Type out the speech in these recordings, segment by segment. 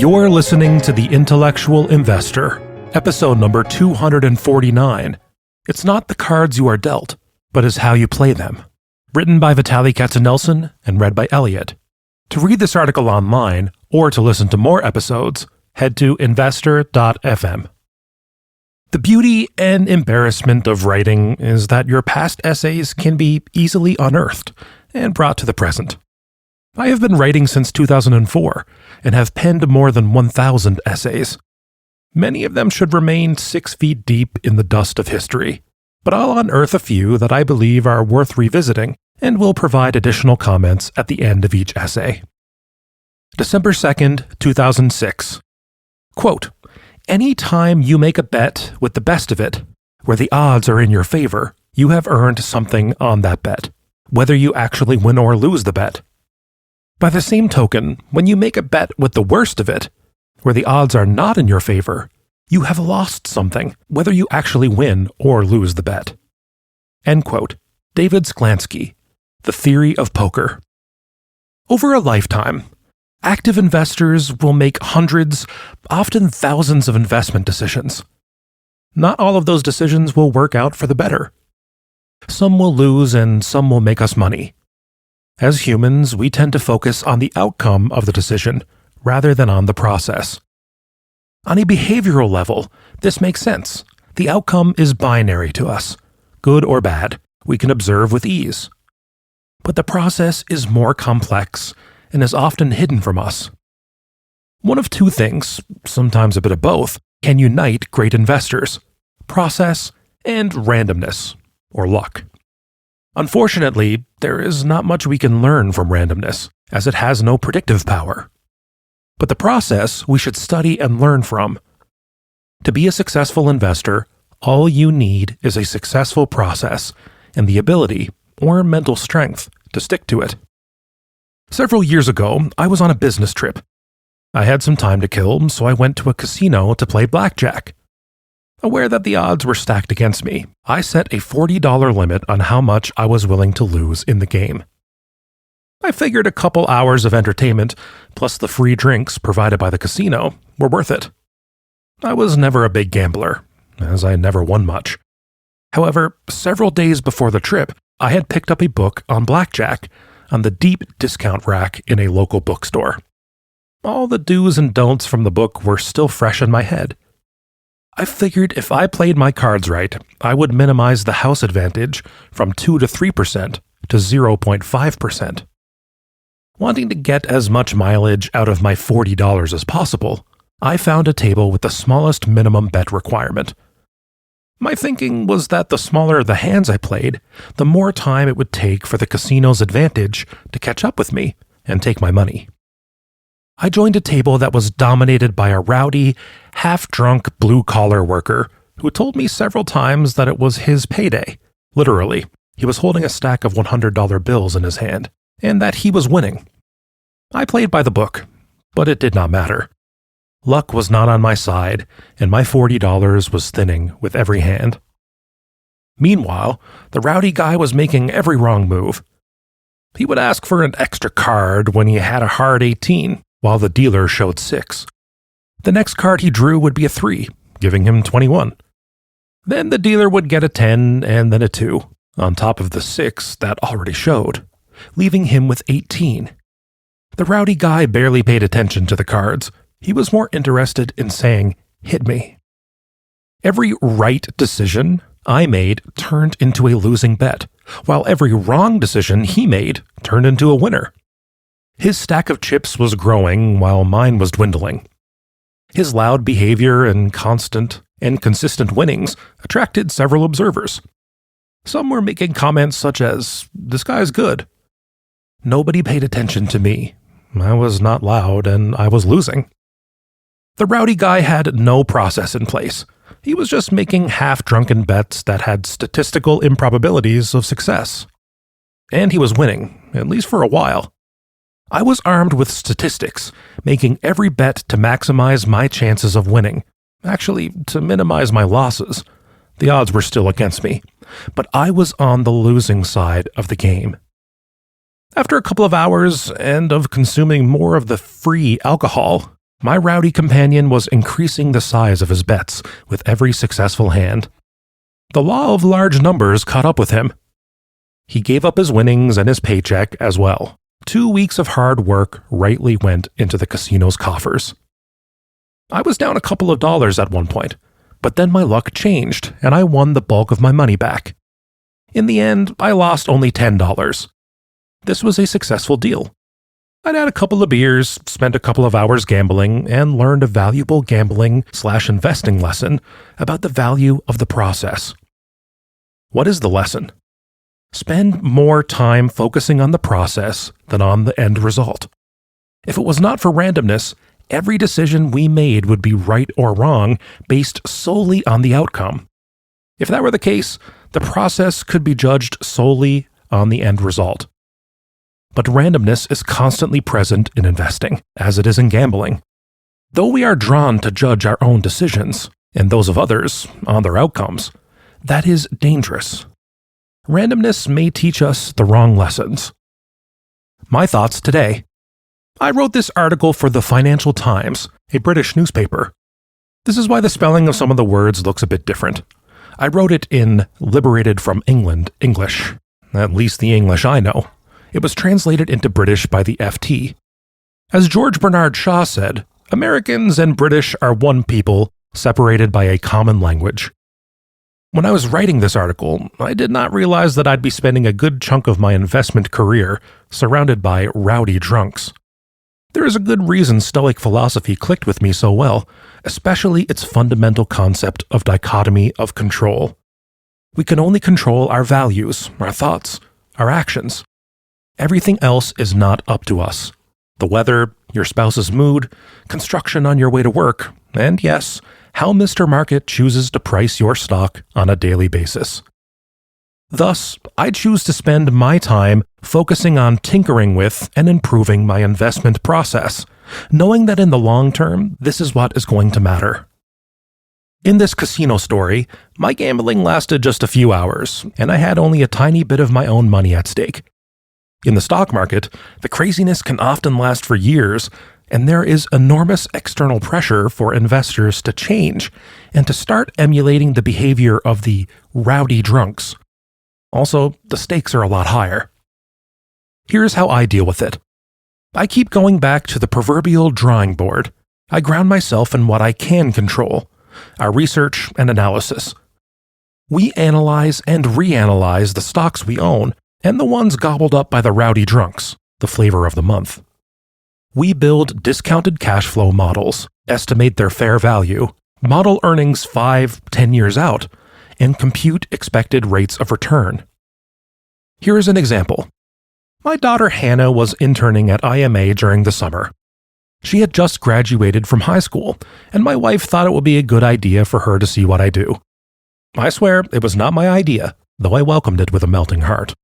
You're listening to The Intellectual Investor, episode number 249. It's not the cards you are dealt, but is how you play them. Written by Vitaliy Katsenelson and read by Elliot. To read this article online or to listen to more episodes, head to investor.fm. The beauty and embarrassment of writing is that your past essays can be easily unearthed and brought to the present. I have been writing since 2004 and have penned more than 1,000 essays. Many of them should remain 6 feet deep in the dust of history, but I'll unearth a few that I believe are worth revisiting and will provide additional comments at the end of each essay. December 2nd, 2006. Quote, "Any time you make a bet with the best of it, where the odds are in your favor, you have earned something on that bet, whether you actually win or lose the bet. By the same token, when you make a bet with the worst of it, where the odds are not in your favor, you have lost something, whether you actually win or lose the bet." End quote. David Sklansky, The Theory of Poker. Over a lifetime, active investors will make hundreds, often thousands of investment decisions. Not all of those decisions will work out for the better. Some will lose and some will make us money. As humans, we tend to focus on the outcome of the decision rather than on the process. On a behavioral level, this makes sense. The outcome is binary to us. Good or bad, we can observe with ease. But the process is more complex and is often hidden from us. One of two things, sometimes a bit of both, can unite great investors: process and randomness, or luck. Unfortunately, there is not much we can learn from randomness, as it has no predictive power. But the process we should study and learn from. To be a successful investor, all you need is a successful process and the ability, or mental strength, to stick to it. Several years ago, I was on a business trip. I had some time to kill, so I went to a casino to play blackjack. Aware that the odds were stacked against me, I set a $40 limit on how much I was willing to lose in the game. I figured a couple hours of entertainment, plus the free drinks provided by the casino, were worth it. I was never a big gambler, as I never won much. However, several days before the trip, I had picked up a book on blackjack on the deep discount rack in a local bookstore. All the do's and don'ts from the book were still fresh in my head. I figured if I played my cards right, I would minimize the house advantage from 2 to 3% to 0.5%. Wanting to get as much mileage out of my $40 as possible, I found a table with the smallest minimum bet requirement. My thinking was that the smaller the hands I played, the more time it would take for the casino's advantage to catch up with me and take my money. I joined a table that was dominated by a rowdy, half-drunk blue-collar worker who told me several times that it was his payday. Literally, he was holding a stack of $100 bills in his hand, and that he was winning. I played by the book, but it did not matter. Luck was not on my side, and my $40 was thinning with every hand. Meanwhile, the rowdy guy was making every wrong move. He would ask for an extra card when he had a hard 18, while the dealer showed 6. The next card he drew would be a 3, giving him 21. Then the dealer would get a 10 and then a 2, on top of the 6 that already showed, leaving him with 18. The rowdy guy barely paid attention to the cards. He was more interested in saying, "Hit me." Every right decision I made turned into a losing bet, while every wrong decision he made turned into a winner. His stack of chips was growing while mine was dwindling. His loud behavior and constant and consistent winnings attracted several observers. Some were making comments such as, "This guy's good." Nobody paid attention to me. I was not loud and I was losing. The rowdy guy had no process in place. He was just making half-drunken bets that had statistical improbabilities of success. And he was winning, at least for a while. I was armed with statistics, making every bet to maximize my chances of winning. Actually, to minimize my losses. The odds were still against me, but I was on the losing side of the game. After a couple of hours and of consuming more of the free alcohol, My rowdy companion was increasing the size of his bets with every successful hand. The law of large numbers caught up with him. He gave up his winnings and his paycheck as well. 2 weeks of hard work rightly went into the casino's coffers. I was down a couple of dollars at one point, but then my luck changed and I won the bulk of my money back. In the end, I lost only $10. This was a successful deal. I'd had a couple of beers, spent a couple of hours gambling, and learned a valuable gambling/investing lesson about the value of the process. What is the lesson? Spend more time focusing on the process than on the end result. If it was not for randomness, every decision we made would be right or wrong based solely on the outcome. If that were the case, the process could be judged solely on the end result. But randomness is constantly present in investing, as it is in gambling. Though we are drawn to judge our own decisions, and those of others, on their outcomes, that is dangerous. Randomness may teach us the wrong lessons. My thoughts today. I wrote this article for the Financial Times, a British newspaper. This is why the spelling of some of the words looks a bit different. I wrote it in Liberated from England English, at least the English I know. It was translated into British by the FT. As George Bernard Shaw said, Americans and British are one people, separated by a common language. When I was writing this article, I did not realize that I'd be spending a good chunk of my investment career surrounded by rowdy drunks. There is a good reason Stoic philosophy clicked with me so well, especially its fundamental concept of dichotomy of control. We can only control our values, our thoughts, our actions. Everything else is not up to us. The weather, your spouse's mood, construction on your way to work, and yes, how Mr. Market chooses to price your stock on a daily basis. Thus, I choose to spend my time focusing on tinkering with and improving my investment process, knowing that in the long term, this is what is going to matter. In this casino story, my gambling lasted just a few hours, and I had only a tiny bit of my own money at stake. In the stock market, the craziness can often last for years, and there is enormous external pressure for investors to change and to start emulating the behavior of the rowdy drunks. Also, the stakes are a lot higher. Here's how I deal with it. I keep going back to the proverbial drawing board. I ground myself in what I can control, our research and analysis. We analyze and reanalyze the stocks we own and the ones gobbled up by the rowdy drunks, the flavor of the month. We build discounted cash flow models, estimate their fair value, model earnings 5-10 years out, and compute expected rates of return. Here is an example. My daughter Hannah was interning at IMA during the summer. She had just graduated from high school, and my wife thought it would be a good idea for her to see what I do. I swear it was not my idea, though I welcomed it with a melting heart.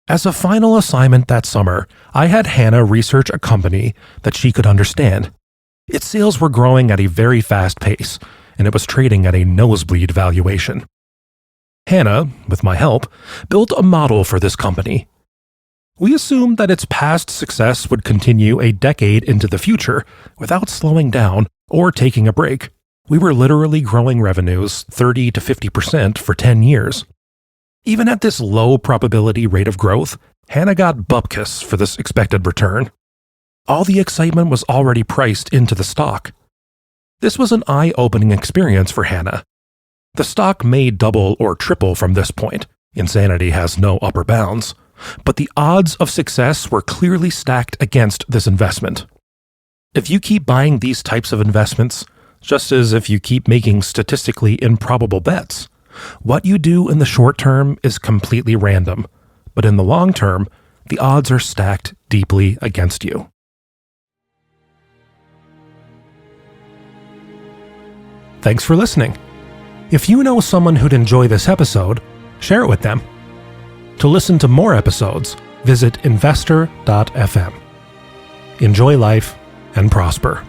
As a final assignment that summer, I had Hannah research a company that she could understand. Its sales were growing at a very fast pace, and it was trading at a nosebleed valuation. Hannah, with my help, built a model for this company. We assumed that its past success would continue a decade into the future without slowing down or taking a break. We were literally growing revenues 30 to 50% for 10 years. Even at this low probability rate of growth, Hannah got bupkis for this expected return. All the excitement was already priced into the stock. This was an eye-opening experience for Hannah. The stock may double or triple from this point. Insanity has no upper bounds. But the odds of success were clearly stacked against this investment. If you keep buying these types of investments, just as if you keep making statistically improbable bets, what you do in the short term is completely random, but in the long term, the odds are stacked deeply against you. Thanks for listening. If you know someone who'd enjoy this episode, share it with them. To listen to more episodes, visit investor.fm. Enjoy life and prosper.